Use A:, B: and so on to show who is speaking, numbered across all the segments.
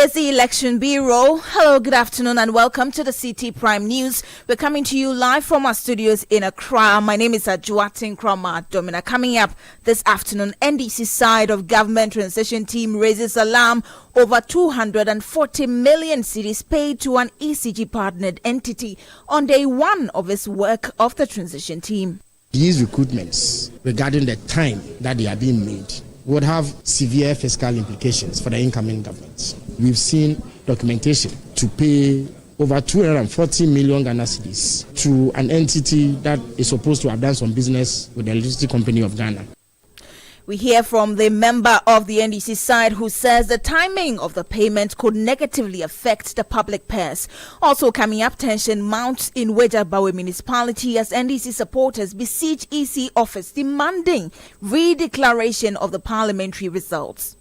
A: It's the Election Bureau. Hello, good afternoon, and welcome to the Citi Prime News. We're coming to you live from our studios in Accra. My name is Adjuatin Krama Domina. Coming up this afternoon, NDC side of government transition team raises alarm over 240 million cedis paid to an ECG partnered entity on day one of its work of the transition team.
B: These recruitments regarding the time that they are being made would have severe fiscal implications for the incoming government. We've seen documentation to pay over 240 million Ghana cedis to an entity that is supposed to have done some business with the Electricity Company of Ghana.
A: We hear from the member of the NDC side who says the timing of the payment could negatively affect the public purse. Also coming up, tension mounts in Wejabawe municipality as NDC supporters besiege EC office demanding redeclaration of the parliamentary results.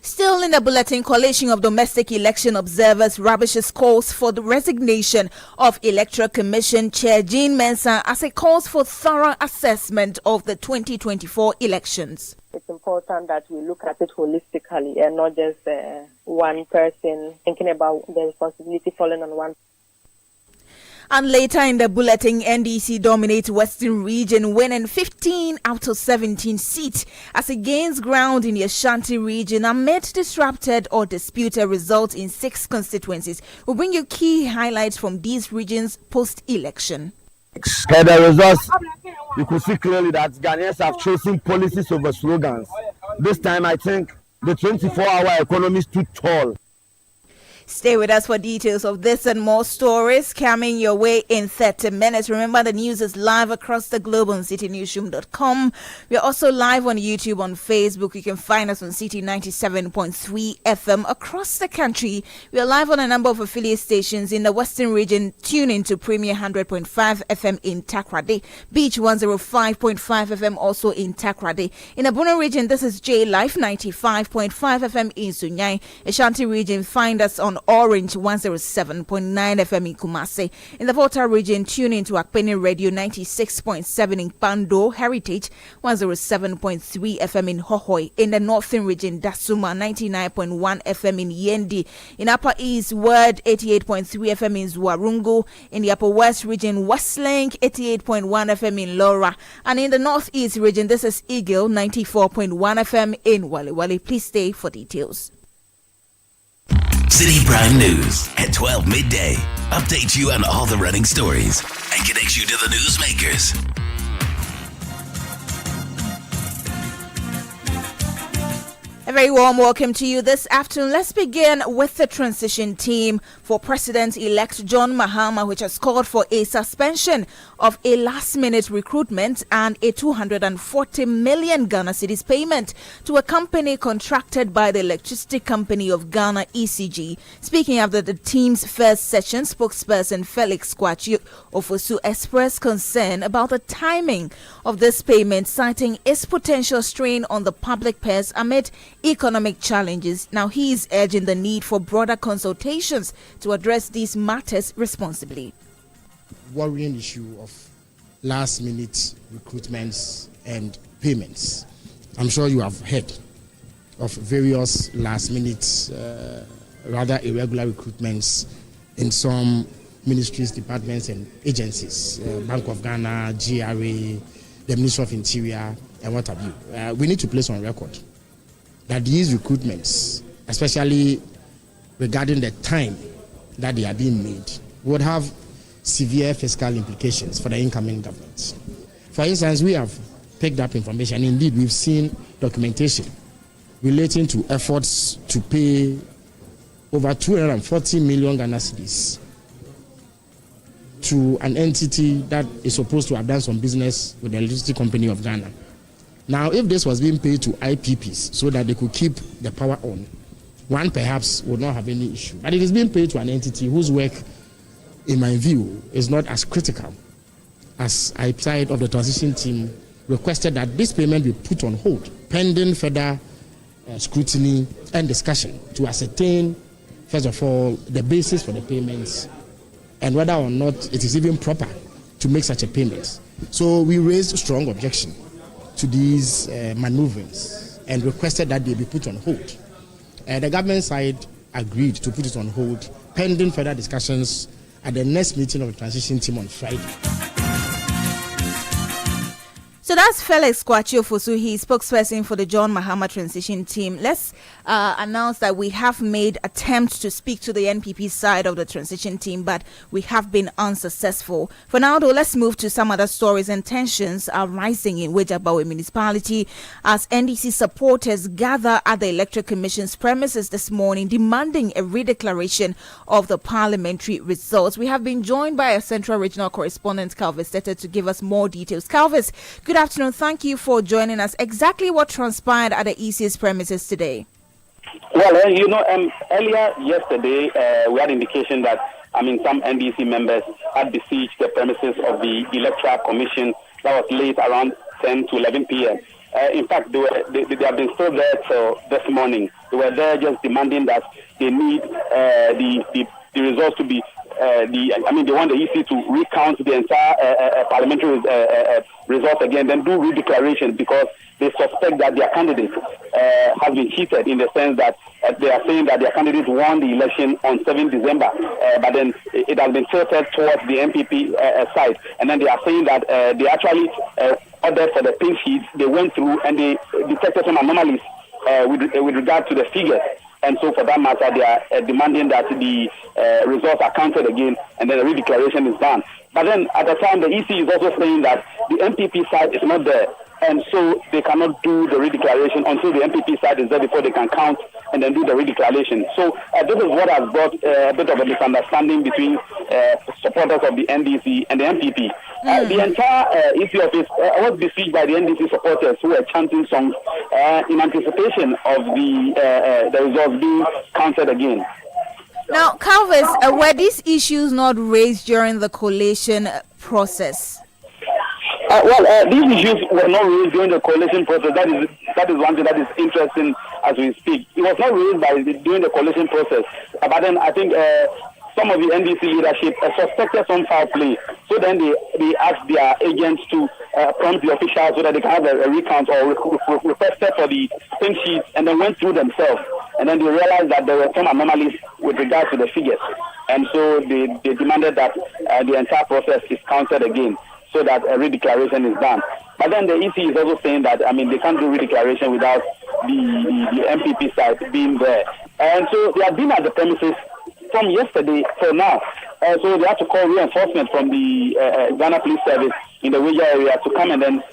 A: Still in the bulletin, Coalition of Domestic Election Observers rubbishes calls for the resignation of Electoral Commission Chair Jean Mensah as it calls for thorough assessment of the 2024 elections.
C: It's important that we look at it holistically and not just one person thinking about the responsibility falling on one.
A: And later in the bulletin, NDC dominates Western region, winning 15 out of 17 seats as it gains ground in the Ashanti region amid disrupted or disputed results in 6 constituencies. We'll bring you key highlights from these regions post-election.
D: The results, you could see clearly that Ghanaians have chosen policies over slogans. This time, I think the 24-hour economy stood tall.
A: Stay with us for details of this and more stories coming your way in 30 minutes. Remember, the news is live across the globe on citynewsroom.com. We are also live on YouTube, on Facebook. You can find us on Citi 97.3 FM across the country. We are live on a number of affiliate stations in the Western region. Tune in to Premier 100.5 FM in Takoradi, Beach 105.5 FM also in Takoradi. In the Bono region, this is J Life 95.5 FM in Sunyai. Ashanti region, find us on Orange 107.9 FM in Kumasi. In the Volta region, tune in to Akpeni Radio 96.7 in Pando, Heritage 107.3 FM in Hohoi. In the Northern region, Dasuma 99.1 FM in Yendi. In Upper East, Word 88.3 FM in Zwarungu. In the Upper West region, Westlink 88.1 FM in Laura. And in the Northeast region, this is Eagle 94.1 FM in Wale Wale. Please stay for details.
E: Citi Prime News at 12 midday. Updates you on all the running stories and connects you to the newsmakers.
A: A very warm welcome to you this afternoon. Let's begin with the transition team for President-elect John Mahama, which has called for a suspension of a last-minute recruitment and a 240 million Ghana cedis payment to a company contracted by the Electricity Company of Ghana, ECG. Speaking after the team's first session, spokesperson Felix Kwachi Ofosu expressed concern about the timing of this payment, citing its potential strain on the public purse amid economic challenges. Now he is urging the need for broader consultations to address these matters responsibly.
B: Worrying issue of last minute recruitments and payments. I'm sure you have heard of various last minute, rather irregular recruitments in some ministries, departments and agencies, Bank of Ghana, GRA, the Ministry of Interior and what have you. We need to place on record that these recruitments, especially regarding the time that they are being made, would have severe fiscal implications for the incoming government. For instance, we have picked up information, indeed we've seen documentation relating to efforts to pay over 240 million Ghana cedis to an entity that is supposed to have done some business with the Electricity Company of Ghana. Now, if this was being paid to IPPs so that they could keep the power on, one perhaps would not have any issue. But it is being paid to an entity whose work, in my view, is not as critical as I, side of the transition team, requested that this payment be put on hold pending further scrutiny and discussion to ascertain, first of all, the basis for the payments and whether or not it is even proper to make such a payment. So we raised strong objection to these maneuverings and requested that they be put on hold. The government side agreed to put it on hold pending further discussions at the next meeting of the transition team on Friday.
A: So that's Felix Kwachiofosu, spokesperson for the John Mahama transition team. Let's announce that we have made attempts to speak to the NPP side of the transition team, but we have been unsuccessful. For now, though, let's move to some other stories. And tensions are rising in Wejabawe municipality as NDC supporters gather at the Electoral Commission's premises this morning, demanding a redeclaration of the parliamentary results. We have been joined by a Central Regional correspondent, Calvis Tete, to give us more details. Calvis, good afternoon. Thank you for joining us. Exactly what transpired at the EC's premises today?
F: Well, earlier yesterday, we had indication that, some NDC members had besieged the premises of the Electoral Commission. That was late around 10 to 11 p.m. In fact, they have been still there till this morning. They were there just demanding that they need the results to be they want the EC to recount the entire parliamentary results again, then do redeclaration, because they suspect that their candidate has been cheated, in the sense that they are saying that their candidate won the election on 7 December, but then it has been tilted towards the MPP side. And then they are saying that they actually ordered for the pink sheets. They went through and they detected some anomalies with regard to the figures. And so for that matter, they are demanding that the results are counted again and then a redeclaration is done. But then at the time, the EC is also saying that the MPP side is not there. And so they cannot do the redeclaration until the MPP side is there before they can count and then do the redeclaration. So this is what has brought a bit of a misunderstanding between supporters of the NDC and the MPP. The entire EC office was besieged by the NDC supporters who were chanting songs in anticipation of the results being counted again.
A: Now, Calvis, were these issues not raised during the collation process?
F: These issues were not raised during the coalition process. That is one thing that is interesting as we speak. It was not raised during the coalition process. But then I think some of the NDC leadership suspected some foul play. So then they asked their agents to prompt the officials so that they can have a recount, or requested for the pink sheets, and then went through themselves. And then they realized that there were some anomalies with regard to the figures. And so they demanded that the entire process is counted again, so that a redeclaration is done. But then the EC is also saying that, they can't do redeclaration without the MPP side being there. And so they have been at the premises from yesterday till now. So they have to call reinforcement from the Ghana Police Service in the Weja area to come and then,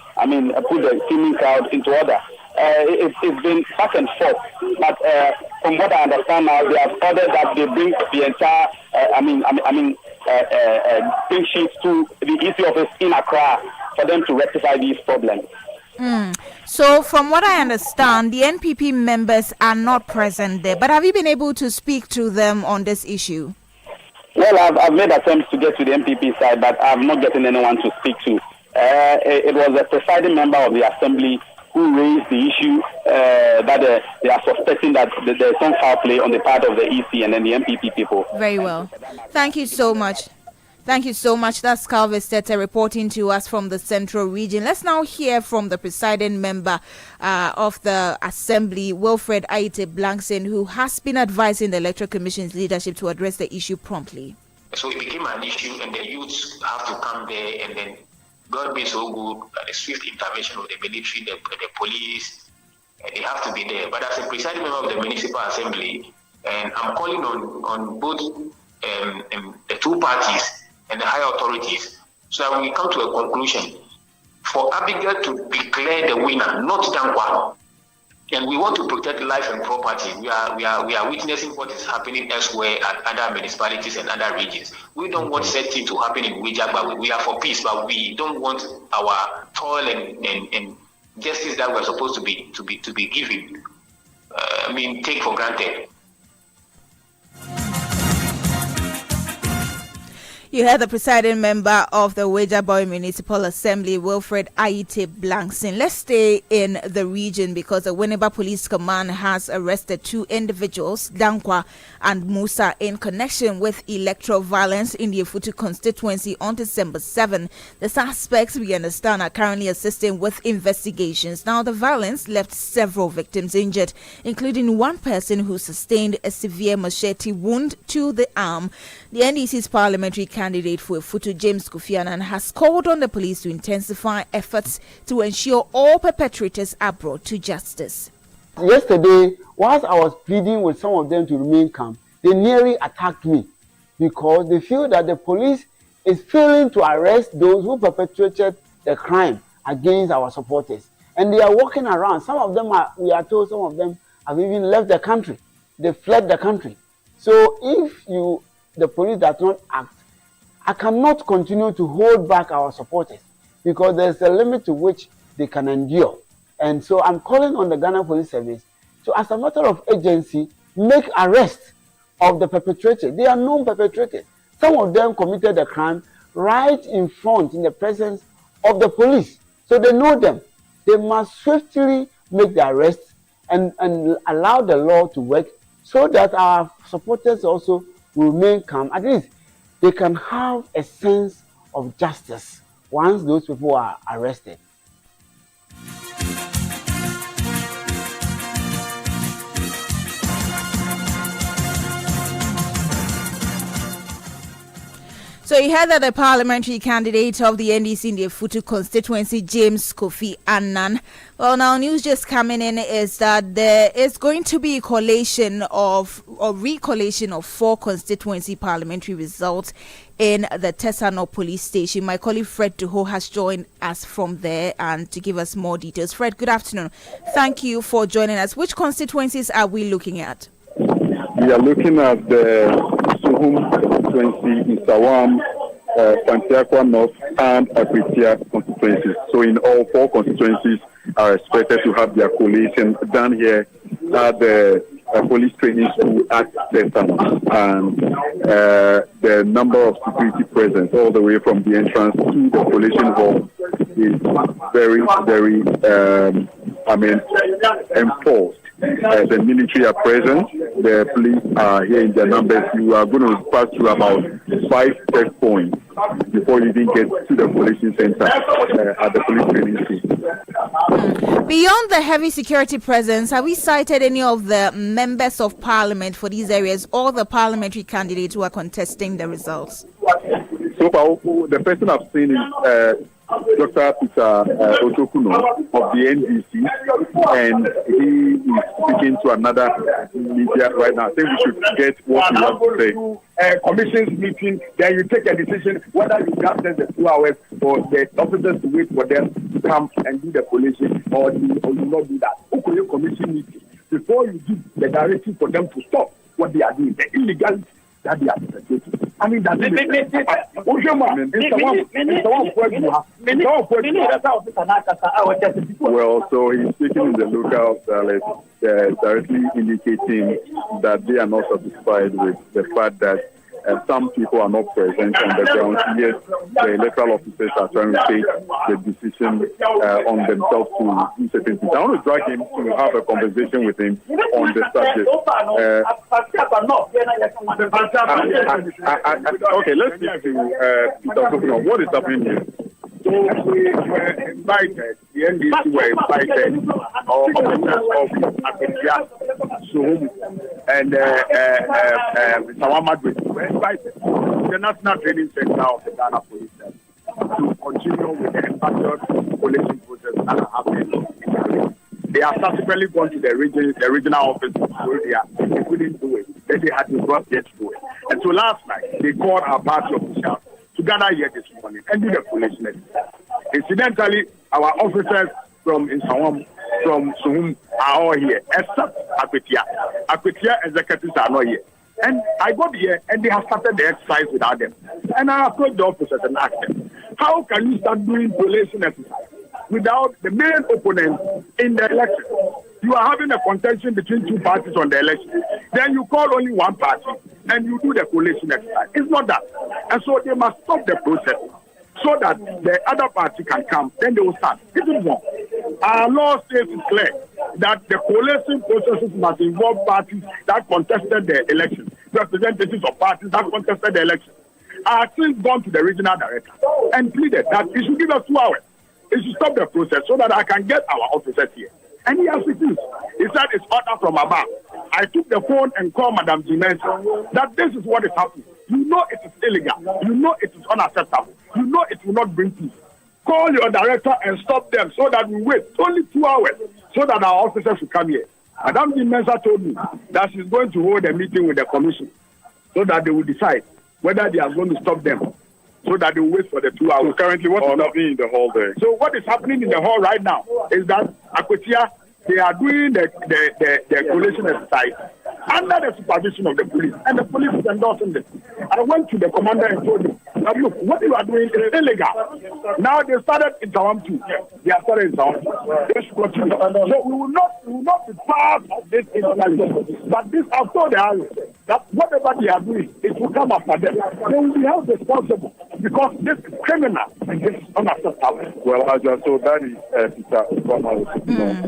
F: put the teaming crowd into order. It's been back and forth, but from what I understand now, they have ordered that they bring the entire, pink sheets to the EC office in Accra for them to rectify these problems.
A: So from what I understand, the NPP members are not present there, but have you been able to speak to them on this issue?
F: Well, I've made attempts to get to the NPP side, but I've not gotten anyone to speak to. It was a presiding member of the assembly who raised the issue that they are suspecting that there's some foul play on the part of the EC and then the MPP people.
A: Very well. Thank you so much. Thank you so much. That's Calvis Tete reporting to us from the Central Region. Let's now hear from the presiding member of the Assembly, Wilfred Aite Blankson, who has been advising the Electoral Commission's leadership to address the issue promptly.
G: So it became an issue, and the youths have to come there, and then God be so good, the swift intervention of the military, the police, they have to be there. But as a presiding member of the Municipal Assembly, and I'm calling on both the two parties and the higher authorities, so that we come to a conclusion for Abigail to declare the winner, not Dankwa. And we want to protect life and property. We are witnessing what is happening elsewhere at other municipalities and other regions. We don't want such thing to happen in Wijagba. We are for peace, but we don't want our toil and justice that we're supposed to be given. Take for granted.
A: You heard the presiding member of the Wejaboy Municipal Assembly, Wilfred Aite Blankson. Let's stay in the region because the Winneba Police Command has arrested 2 individuals, Dankwa and Musa, in connection with electoral violence in the Efutu constituency on December 7. The suspects, we understand, are currently assisting with investigations. Now, the violence left several victims injured, including one person who sustained a severe machete wound to the arm. The NDC's parliamentary candidate for Efutu, James Kofi Annan, has called on the police to intensify efforts to ensure all perpetrators are brought to justice.
H: Yesterday, whilst I was pleading with some of them to remain calm, they nearly attacked me because they feel that the police is failing to arrest those who perpetrated the crime against our supporters. And they are walking around. Some of them we are told some of them have even left the country. They fled the country. So if the police does not act, I cannot continue to hold back our supporters because there's a limit to which they can endure. And so I'm calling on the Ghana Police Service to, as a matter of agency, make arrest of the perpetrators. They are known perpetrators. Some of them committed the crime right in front, in the presence of the police. So they know them. They must swiftly make the arrest and allow the law to work so that our supporters also will remain calm. At least they can have a sense of justice once those people are arrested.
A: So you heard that the parliamentary candidate of the NDC in the Efutu constituency, James Kofi Annan. Well, now news just coming in is that there is going to be a recollation of 4 constituency parliamentary results in the Tesano police station. My colleague Fred Duho has joined us from there and to give us more details. Fred, good afternoon. Thank you for joining us. Which constituencies are we looking at?
I: We are looking at the Suhum constituency, Isawam, Fantiakwa North, and Akwitia constituencies. So in all 4 constituencies are expected to have their collation done here at the police training school at Tesano. And the number of security present all the way from the entrance to the collation hall is very, very, enforced. The military are present, the police are here in their numbers. You are going to pass through about 5 checkpoints before you even get to the collation center at the police training school.
A: Beyond the heavy security presence, have we cited any of the members of parliament for these areas or the parliamentary candidates who are contesting the results?
I: So far, the person I've seen is Dr. Peter Otokuno of the NDC, and he is speaking to another media right now. I think we should get what he wants to say.
J: Commission's meeting, then you take a decision whether you grant them the 2 hours for the officers to wait for them to come and do the collation, or you not do that. Okay, commission meeting before you give the directive for them to stop what they are doing, the illegality that they are perpetrating. I mean, that's
I: well, so he's speaking in the local dialect, directly indicating that they are not satisfied with the fact that some people are not present on the ground. Yes, the electoral officers are trying to take the decision on themselves to do certain things. I want to drag him to have a conversation with him on the subject. Okay, let's get to Peter Sopino. What is happening here?
J: So we were invited, the NDC were invited, officers of Aketia, Suhum, and Sawamad were invited to the National Training Center of the Ghana Police Service to continue with the embattled policing process that are happening in Ghana. They have subsequently gone to the regional office in Korea. They couldn't do it. Then they had to go there to do it. And so last night, they called our party officials to gather here this morning and do the collation. Incidentally, our officers from Insawam, from Suhum are all here, except Akwitia. Akwitia executives are not here. And I got here and they have started the exercise without them. And I approached the officers and asked them, how can you start doing collation exercise without the main opponent in the election? You are having a contention between 2 parties on the election. Then you call only one party and you do the collation exercise. It's not that. And so they must stop the process so that the other party can come, then they will start. This is wrong. Our law says it's clear that the coalition processes must involve parties that contested the election, representatives of parties that contested the election. I have since gone to the regional director and pleaded that he should give us 2 hours. He should stop the process so that I can get our officers here. And he has refused. He said it's order from above. I took the phone and called Madam Jimenez that this is what is happening. You know it is illegal. You know it is unacceptable. You know it will not bring peace. Call your director and stop them so that we wait only 2 hours so that our officers will come here. Madam Jimenez told me that she's going to hold a meeting with the commission so that they will decide whether they are going to stop them so that they will wait for the 2 hours.
I: So currently, what is happening in the hall there?
J: So what is happening in the hall right now is that Akwetia, they are doing the collation exercise under the supervision of the police, and the police is endorsing this. I went to the commander and told him, now look, what you are doing is illegal. Now they started in Tawam too. They have started in Tawam. They should continue. So we will not be part of this installation. But this, I've told the army that whatever they are doing, it will come after them. They will be held responsible because this is criminal and this is unacceptable.
I: Well, so that is Peter Obama,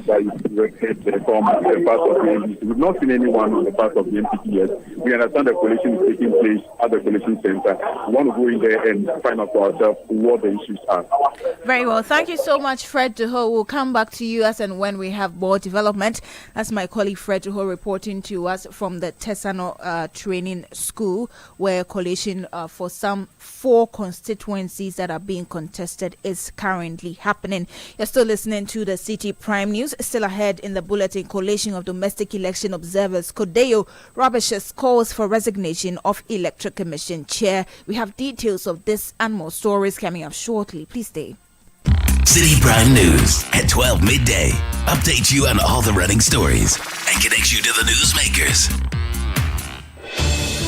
I: that is from the part of the NDC. We've not seen anyone on the part of the MPP yet. We understand the coalition is taking place at the coalition center. We want to go in there and find out for ourselves what the issues are.
A: Very well. Thank you so much, Fred Duho. We'll come back to you as and when we have more development. That's my colleague Fred Duho reporting to us from the Tesano Training School, where coalition for some 4 constituencies that are being contested is currently happening. You're still listening to the Citi Prime News. Still ahead in the bulletin, Coalition of Domestic Election Observers, Kodeo, rubbishes calls for resignation of Electoral Commission Chair. We have details of this and more stories coming up shortly. Please stay.
E: Citi Prime News at 12 midday. Updates you on all the running stories and connects you to the newsmakers.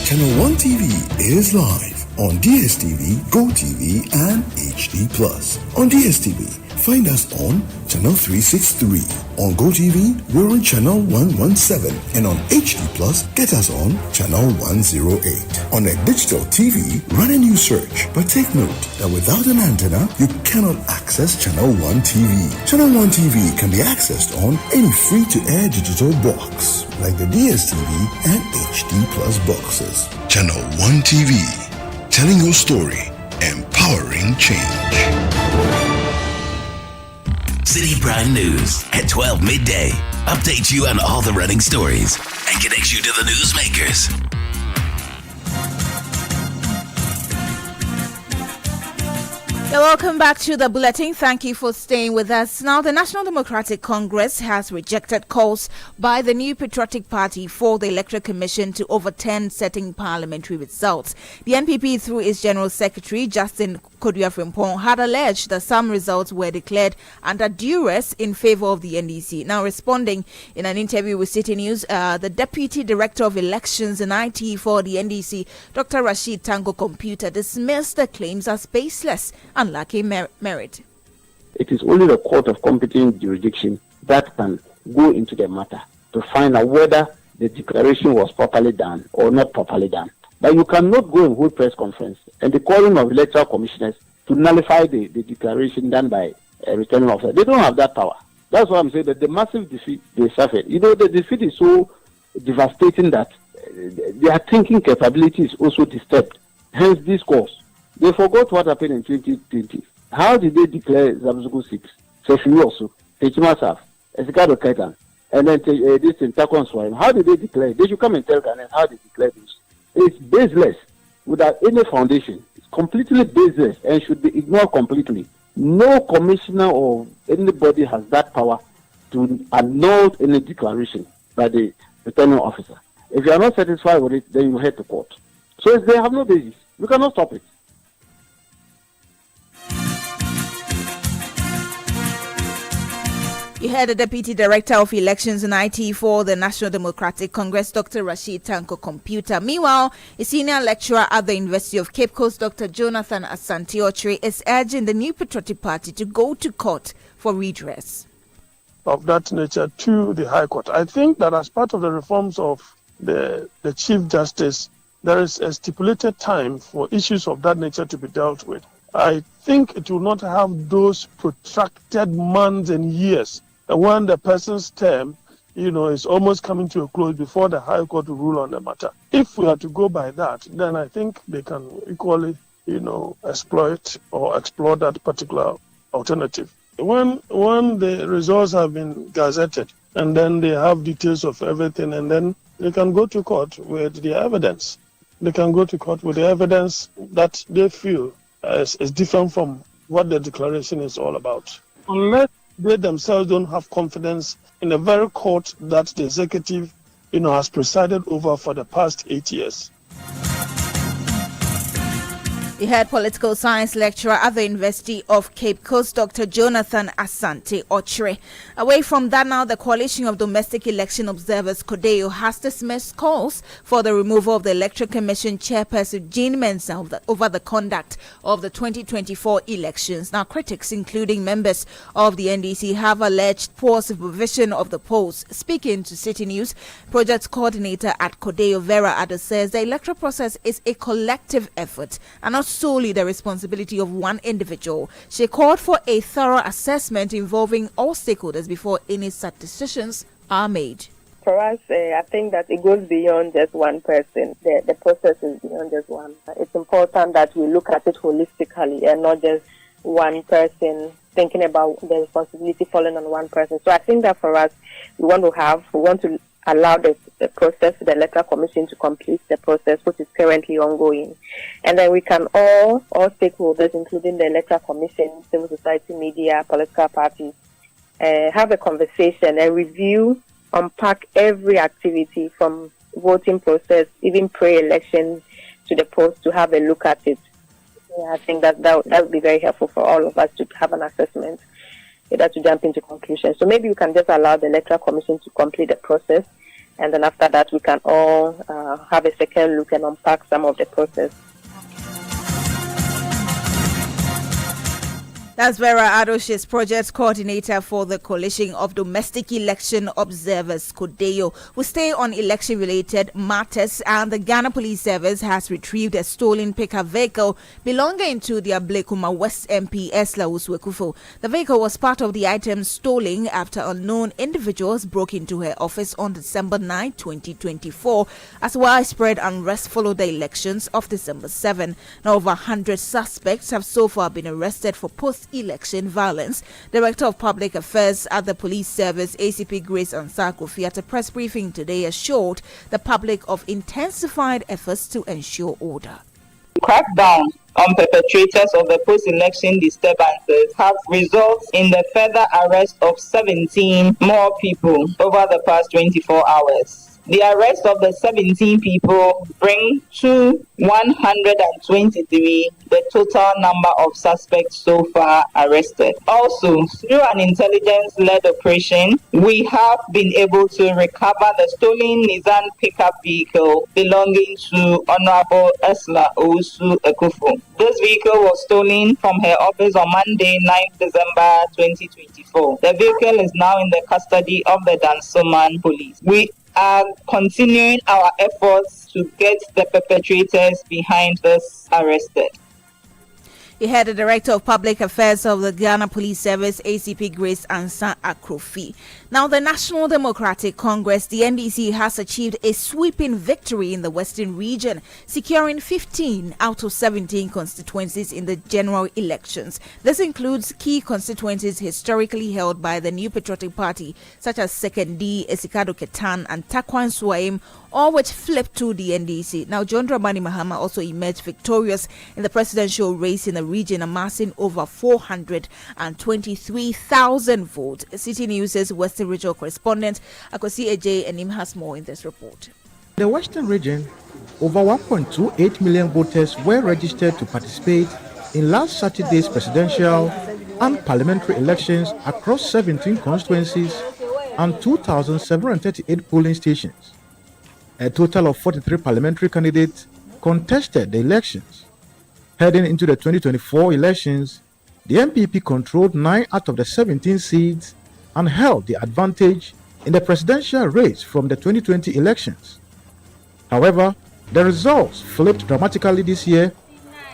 K: Channel 1 TV is live on DSTV, GoTV, and HD+. On DSTV, find us on Channel 363. On GoTV, we're on Channel 117. And on HD+, get us on Channel 108. On a digital TV, run a new search. But take note that without an antenna, you cannot access Channel 1 TV. Channel 1 TV can be accessed on any free-to-air digital box, like the DSTV and HD+ boxes. Channel 1 TV, telling your story, empowering change.
E: Citi Prime News at 12 midday. Updates you on all the running stories and connects you to the newsmakers.
A: Yeah, welcome back to the bulletin. Thank you for staying with us. Now, the National Democratic Congress has rejected calls by the New Patriotic Party for the Electoral Commission to overturn certain parliamentary results. The NPP, through its General Secretary, Justin Kodua-Frimpong, had alleged that some results were declared under duress in favor of the NDC. Now, responding in an interview with Citi News, the Deputy Director of Elections and IT for the NDC, Dr. Rashid Tanko Computer, dismissed the claims as baseless and lacking merit.
L: It is only the court of competent jurisdiction that can go into the matter to find out whether the declaration was properly done or not properly done. But you cannot go and hold press conference and the calling of electoral commissioners to nullify the declaration done by a returning officer. They don't have that power. That's why I'm saying that the massive defeat they suffered. You know, the defeat is so devastating that their thinking capability is also disturbed. Hence this cause. They forgot what happened in 2020. How did they declare Zamzugu 6? Sefiu also, Techimasaf, Esikado Kaitan, and then this in Takon Swine. How did they declare? They should come and tell Ghanaians how they declare this. It's baseless, without any foundation. It's completely baseless and should be ignored completely. No commissioner or anybody has that power to annul any declaration by the returning officer. If you are not satisfied with it, then you head to court. So if they have no basis, we cannot stop it.
A: You heard the Deputy Director of Elections and IT for the National Democratic Congress, Dr. Rashid Tanko Computer. Meanwhile, a senior lecturer at the University of Cape Coast, Dr. Jonathan Asante-Otre, is urging the New Patriotic Party to go to court for redress
M: of that nature to the High Court. I think that as part of the reforms of the Chief Justice, there is a stipulated time for issues of that nature to be dealt with. I think it will not have those protracted months and years when the person's term, is almost coming to a close before the High Court will rule on the matter. If we are to go by that, then I think they can equally, exploit or explore that particular alternative. When the results have been gazetted and then they have details of everything, and then they can go to court with the evidence. They can go to court with the evidence that they feel is different from what the declaration is all about. Unless they themselves don't have confidence in the very court that the executive, has presided over for the past 8 years.
A: You heard political science lecturer at the University of Cape Coast, Dr. Jonathan Asante Ochre. Away from that now, the Coalition of Domestic Election Observers, CODEO, has dismissed calls for the removal of the Electoral Commission chairperson Jean Mensah over the conduct of the 2024 elections. Now, critics, including members of the NDC, have alleged poor supervision of the polls. Speaking to City News, project coordinator at CODEO, Vera Addo, says the electoral process is a collective effort and not solely the responsibility of one individual. She called for a thorough assessment involving all stakeholders before any such decisions are made.
C: For us, I think that it goes beyond just one person. The process is beyond just one. It's important that we look at it holistically and not just one person thinking about the responsibility falling on one person. So I think that for us, we want to allow the process, the Electoral Commission to complete the process, which is currently ongoing. And then we can all stakeholders, including the Electoral Commission, civil society, media, political parties, have a conversation and review, unpack every activity from voting process, even pre-election to the post, to have a look at it. Yeah, I think that would be very helpful for all of us to have an assessment, to jump into conclusions. So maybe we can just allow the Electoral Commission to complete the process, and then after that we can all have a second look and unpack some of the process.
A: That's Vera Addo, she's project coordinator for the Coalition of Domestic Election Observers, CODEO. We stay on election-related matters, and the Ghana Police Service has retrieved a stolen pickup vehicle belonging to the Ablekuma West MP Esla Uswekufo. The vehicle was part of the items stolen after unknown individuals broke into her office on December 9, 2024, as widespread unrest followed the elections of December 7. Now, over 100 suspects have so far been arrested for post-election violence. Director of Public Affairs at the Police Service, ACP Grace Ansah-Kofi, at a press briefing today assured the public of intensified efforts to ensure order.
N: Crackdown on perpetrators of the post-election disturbances have resulted in the further arrest of 17 more people over the past 24 hours. The arrest of the 17 people bring to 123 the total number of suspects so far arrested. Also, through an intelligence-led operation, we have been able to recover the stolen Nissan pickup vehicle belonging to Honorable Esla Owusu Ekufo. This vehicle was stolen from her office on Monday, 9th December 2024. The vehicle is now in the custody of the Dansoman police. We are continuing our efforts to get the perpetrators behind this arrested.
A: He had the Director of Public Affairs of the Ghana Police Service, ACP Grace Ansah-Kofi. Now, the National Democratic Congress, the NDC, has achieved a sweeping victory in the Western region, securing 15 out of 17 constituencies in the general elections. This includes key constituencies historically held by the New Patriotic Party, such as Sekondi, Esikado Ketan, and Takwan Swaim, all which flipped to the NDC. Now, John Dramani Mahama also emerged victorious in the presidential race in the region, amassing over 423,000 votes. City News' Western Regional correspondent Akosi Ejay Enim has more in this report.
O: In the Western region, over 1.28 million voters were registered to participate in last Saturday's presidential and parliamentary elections across 17 constituencies and 2,738 polling stations. A total of 43 parliamentary candidates contested the elections. Heading into the 2024 elections, the MPP controlled 9 out of the 17 seats and held the advantage in the presidential race from the 2020 elections. However, The results flipped dramatically this year,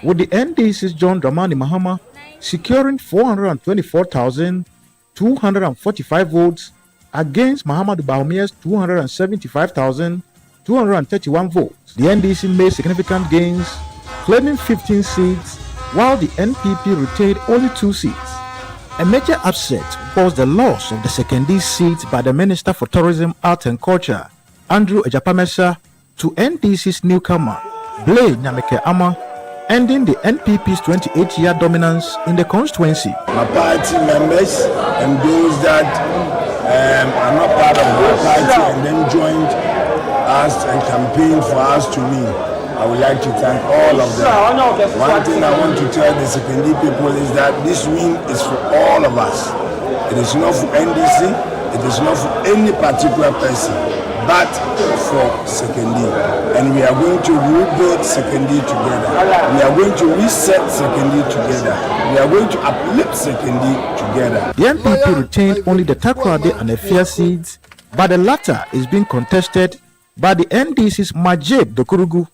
O: with the NDC's John Dramani Mahama securing 424,245 votes against Muhammadu Bahumia's 275,231 votes. The NDC made significant gains, claiming 15 seats, while the NPP retained only 2 seats. A major upset was the loss of the secondary seat by the Minister for Tourism, Art and Culture, Andrew Ejapamesa, to NDC's newcomer, Blay Nyameke Ama, ending the NPP's 28-year dominance in the constituency.
P: My party members and those that are not part of my party and then joined us and campaigned for us to win, I would like to thank all of them. One thing I want to tell the secondary people is that this win is for all of us. It is not for NDC, it is not for any particular person, but for Sekondi. And we are going to rebuild Sekondi together. We are going to reset Sekondi together. We are going to uplift Sekondi together.
O: The NPP retained only the Takoradi and Efia seats, but the latter is being contested by the NDC's Majid Dokurugu.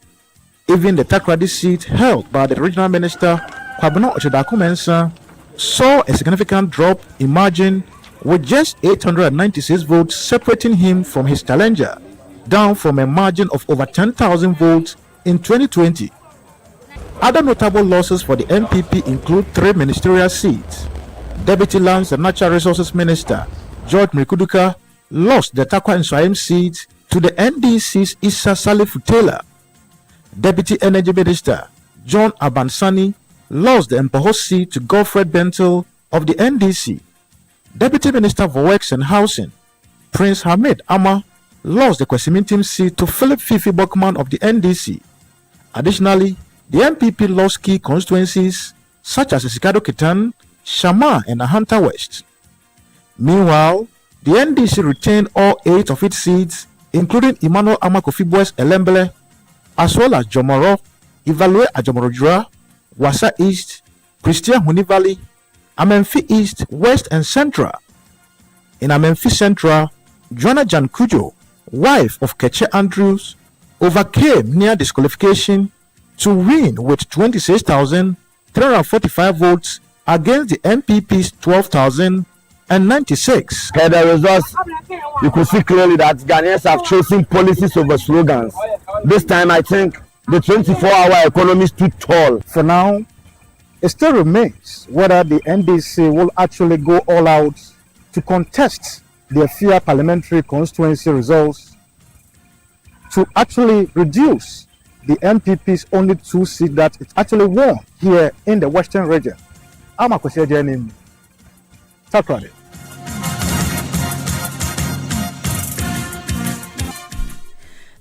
O: Even the Takoradi seat held by the regional minister, Kwabena Ochedaku-Mensah, saw a significant drop in margin, with just 896 votes separating him from his challenger, down from a margin of over 10,000 votes in 2020. Other notable losses for the NPP include 3 ministerial seats. Deputy Lands and Natural Resources Minister George Mrikuduka lost the Takwa Nswaim seat to the NDC's Issa Salif Taylor. Deputy Energy Minister John Abansani lost the Mpoho seat to Godfred Bentel of the NDC. Deputy Minister for Works and Housing, Prince Hamid Ama, lost the Kwesimintim seat to Philip Fifi Bokman of the NDC. Additionally, the NPP lost key constituencies such as Sikado Kitan, Shama, and Ahanta West. Meanwhile, the NDC retained all 8 of its seats, including Emmanuel Amakofibo's Elembele, as well as Jomoro, Ivalue Ajomorojura, Wasa East, Christian Huni Valley, Amenfi East, West, and Central. In Amenfi Central, Joanna Jan Kujo, wife of Keche Andrews, overcame near disqualification to win with 26,345 votes against the NPP's 12,096.
D: Per the results, you could see clearly that Ghanaians have chosen policies over slogans. This time, I think the 24-hour economy stood tall.
O: For now, it still remains whether the NDC will actually go all out to contest their fair parliamentary constituency results to actually reduce the NPP's only 2 seats that it actually won here in the Western region. I'm Akwesi Ejenim, Takoradi.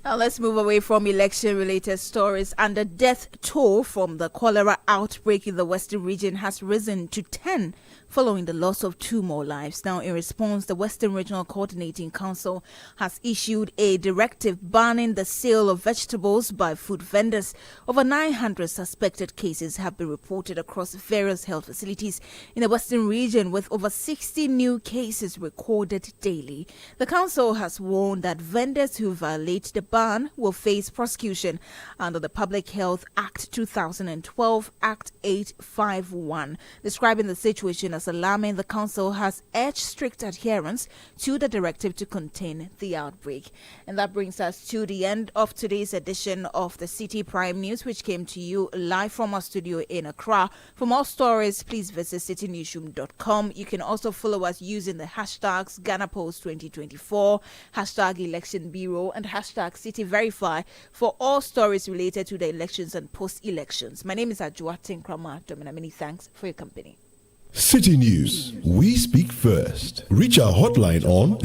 A: Now let's move away from election-related stories. And the death toll from the cholera outbreak in the Western region has risen to 10 following the loss of 2 more lives. Now, in response, the Western Regional Coordinating Council has issued a directive banning the sale of vegetables by food vendors. Over 900 suspected cases have been reported across various health facilities in the Western region, with over 60 new cases recorded daily. The council has warned that vendors who violate the ban will face prosecution under the Public Health Act 2012, Act 851. Describing the situation as alarming, the council has urged strict adherence to the directive to contain the outbreak. And that brings us to the end of today's edition of the Citi Prime News, which came to you live from our studio in Accra. For more stories, please visit citynewsroom.com. You can also follow us using the hashtags GhanaPost2024, hashtag Election Bureau, and hashtag CityVerify for all stories related to the elections and post-elections. My name is Ajua Tinkrama. Many thanks for your company.
K: City News. We speak first. Reach our hotline on